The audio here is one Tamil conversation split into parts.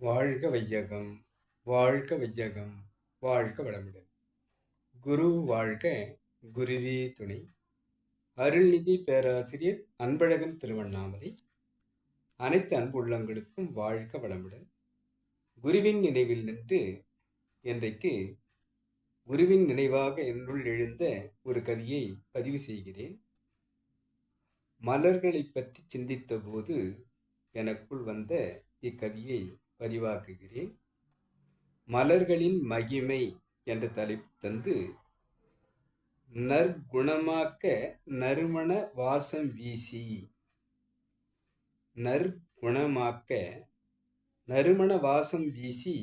வாழ்க வையகம், வாழ்க வையகம், வாழ்க வளமுடன். குரு வாழ்க, குருவே துணை. அருள்நிதி பேராசிரியர் அன்பழகன் திருவண்ணாமலை. அனைத்து அன்பு உள்ளங்களுக்கும் வாழ்க வளமுடன். குருவின் நினைவில் நின்று இன்றைக்கு குருவின் நினைவாக என்னுள் எழுந்த ஒரு கவியை பதிவு செய்கிறேன். மலர்களை பற்றி சிந்தித்த போது எனக்குள் வந்த இக்கவியை பதிவாக்குகிறேன். மலர்களின் மகிமை என்ற தலைப்பு தந்து, நற்குணமாக்க நறுமண வாசம் வீசி, நற்குணமாக்க நறுமண வாசம் வீசி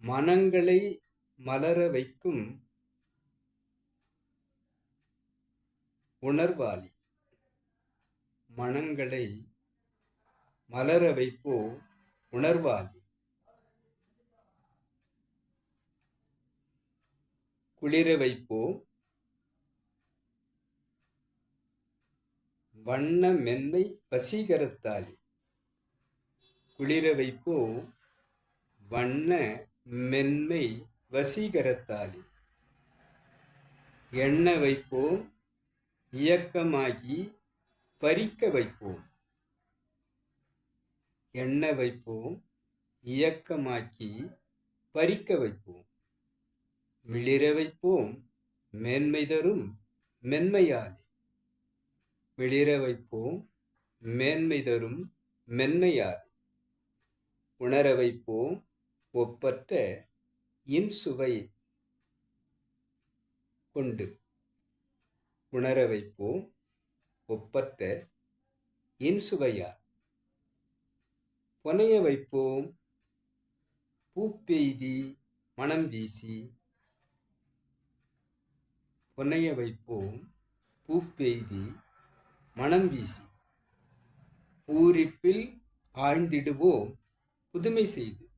மனங்களை மலர வைக்கும் உணர்வாளி. மனங்களை மலர வைப்போ உணர்வாளி. குளிர வைப்போ வண்ண மென்மை வசீகரத்தாளி. குளிர வைப்போ வண்ண மென்மை வசீகரத்தாளி. எண்ண வைப்போம் இயக்கமாகி பறிக்க வைப்போம். எண்ண வைப்போம் இயக்கமாக்கி பறிக்க வைப்போம். மிளிர வைப்போம் மேன்மை தரும் மென்மையாலே. மிளிர வைப்போம் மேன்மை தரும் மென்மையாலே. உணர வைப்போம் ஒப்பற்ற இன்சுவை கொண்டு. உணர வைப்போம் ஒப்பற்ற இன்சுவையால். புனைய வைப்போம் பூப்பெய்தி மனம் வீசி. புனைய வைப்போம் பூப்பெய்தி மனம் வீசி. பூரிப்பில் ஆழ்ந்திடுவோம் புதுமை செய்து.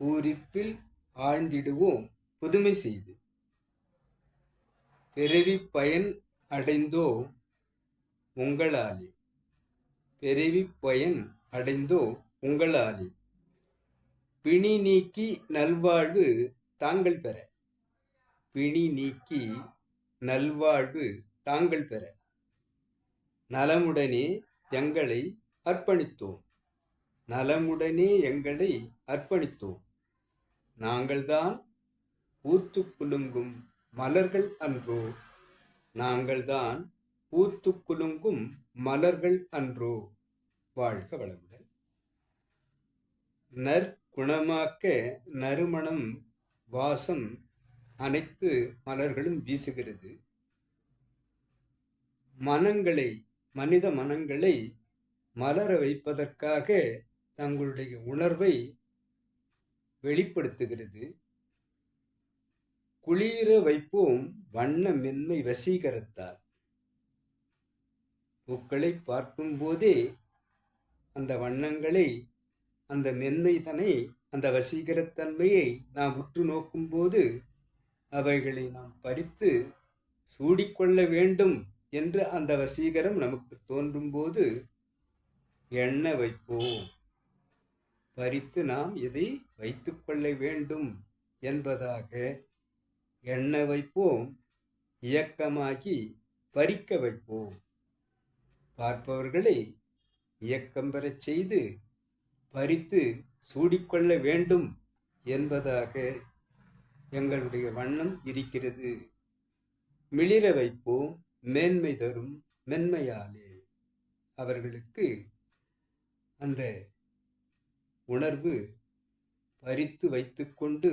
பூரிப்பில் ஆழ்ந்திடுவோம் புதுமை செய்து. பிறவி பயன் அடைந்தோ உங்களாலே. பிறவி பயன் அடைந்தோ உங்களாலே. பிணி நீக்கி நல்வாழ்வு தாங்கள் பெற. பிணி நீக்கி நல்வாழ்வு தாங்கள் பெற. நலமுடனே எங்களை அர்ப்பணித்தோம். நலமுடனே எங்களை அர்ப்பணித்தோம். நாங்கள்தான் பூத்து குலுங்கும் மலர்கள் அன்றோ. நாங்கள்தான் பூத்து குலுங்கும் மலர்கள் அன்றோ. வாழ்க வளமுடன். நற்குணமாக்க நறுமணம் வாசம் அனைத்து மலர்களும் வீசுகிறது. மனங்களை, மனித மனங்களை மலர வைப்பதற்காக தங்களுடைய உணர்வை வெளிப்படுத்துகிறது. குளிர வைப்போம் வண்ண மென்மை வசீகரத்தால். பூக்களை பார்க்கும் போதே அந்த வண்ணங்களை, அந்த மென்மைதனை, அந்த வசீகரத்தன்மையை நாம் உற்று நோக்கும் போது அவைகளை நாம் பறித்து சூடிக்கொள்ள வேண்டும் என்று அந்த வசீகரம் நமக்கு தோன்றும் போது எண்ண வைப்போம். பறித்து நாம் இதை வைத்துக்கொள்ள வேண்டும் என்பதாக எண்ண வைப்போம். இயக்கமாகி பறிக்க வைப்போம். பார்ப்பவர்களை இயக்கம் பெறச் செய்து பறித்து சூடிக்கொள்ள வேண்டும் என்பதாக எங்களுடைய வண்ணம் இருக்கிறது. மிளிர வைப்போம் மேன்மை தரும் மென்மையாலே. அவர்களுக்கு அந்த உணர்வு பறித்து வைத்துக்கொண்டு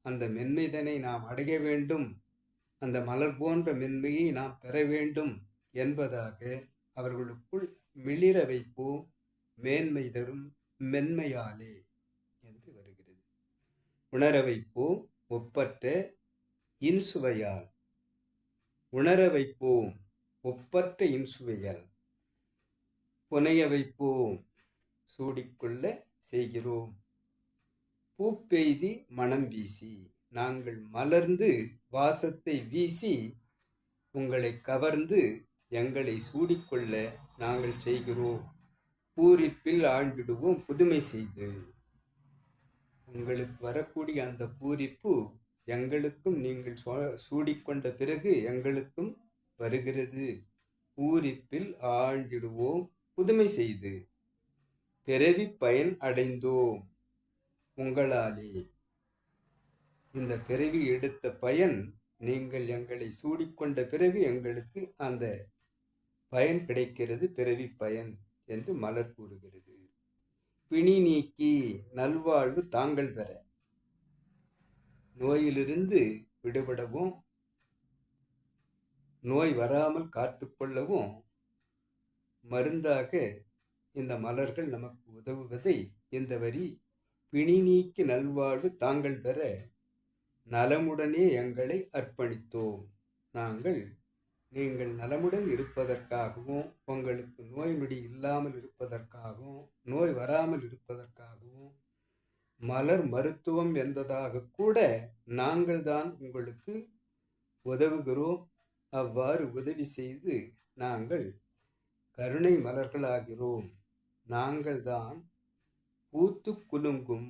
அந்த மென்மைதனை நாம் அடைய வேண்டும், அந்த மலர் போன்ற மென்மையை நாம் பெற வேண்டும் என்பதாக அவர்களுக்குள் மிளிர வைப்போம் மேன்மை தரும் மென்மையாலே என்று வருகிறது. உணர வைப்போம் ஒப்பற்ற இன்சுவையால். உணர வைப்போம் ஒப்பற்ற இன்சுவையால். புனைய வைப்போம் சூடிக்கொள்ள செய்கிறோம். பூப்பெய்தி மனம் வீசி. நாங்கள் மலர்ந்து வாசத்தை வீசி உங்களை கவர்ந்து எங்களை சூடிக்கொள்ள நாங்கள் செய்கிறோம். பூரிப்பில் ஆழ்ந்திடுவோம் புதுமை செய்து. உங்களுக்கு வரக்கூடிய அந்த பூரிப்பு எங்களுக்கும் நீங்கள் சூடிக்கொண்ட பிறகு எங்களுக்கும் வருகிறது. பூரிப்பில் ஆழ்ந்திடுவோம் புதுமை செய்து. பிறவி பயன் அடைந்தோம் உங்களாலே. இந்த பிறவி எடுத்த பயன் நீங்கள் எங்களை சூடிக்கொண்ட பிறகு எங்களுக்கு அந்த பயன் கிடைக்கிறது, பிறவி பயன் என்று மலர் கூறுகிறது. பிணி நீக்கி நல்வாழ்வு தாங்கள் பெற. நோயிலிருந்து விடுபடவும் நோய் வராமல் காத்து கொள்ளவும் மருந்தாக இந்த மலர்கள் நமக்கு உதவுவதை இந்த வரி பிணி நீக்கி நல்வாழ்வு தாங்கள் பெற நலமுடனே எங்களை அர்ப்பணித்தோம். நாங்கள் நீங்கள் நலமுடன் இருப்பதற்காகவும் உங்களுக்கு நோய் நொடி இல்லாமல் இருப்பதற்காகவும் நோய் வராமல் இருப்பதற்காகவும் மலர் மருத்துவம் என்பதாக கூட நாங்கள் தான் உங்களுக்கு உதவுகிறோம். அவ்வாறு உதவி செய்து நாங்கள் கருணை மலர்களாகிறோம். நாங்கள் தான் பூத்து குலுங்கும்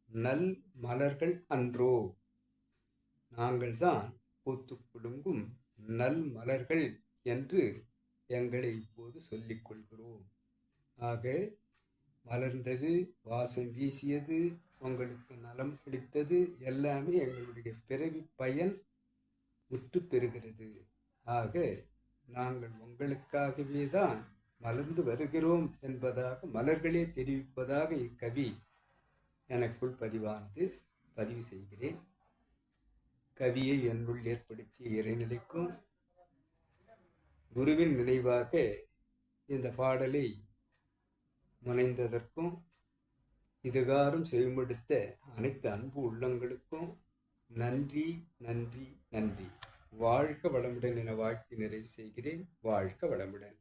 நல் மலர்கள் அன்றோ. நாங்கள் தான் பூத்து குலுங்கும் நல் மலர்கள் என்று எங்களை இப்போது சொல்லிக் கொள்கிறோம். ஆக மலர்ந்தது, வாசம் வீசியது, உங்களுக்கு நலம் அளித்தது எல்லாமே எங்களுடைய பிறவி பயன் முற்று பெறுகிறது. ஆக நாங்கள் உங்களுக்காகவே தான் மலர்ந்து வருகிறோம் என்பதாக மலர்களே தெரிவிப்பதாக இக்கவி எனக்குள் பதிவு செய்கிறேன். கவியை என்னுள் ஏற்படுத்திய இறைநிலைக்கும் குருவின் நினைவாக இந்த பாடலை முனைந்ததற்கும் இதுகாரும் செய்மடுத்த அனைத்து அன்பு உள்ளங்களுக்கும் நன்றி நன்றி நன்றி. வாழ்க வளமுடன் என வாழ்த்தி நிறைவு செய்கிறேன். வாழ்க வளமுடன்.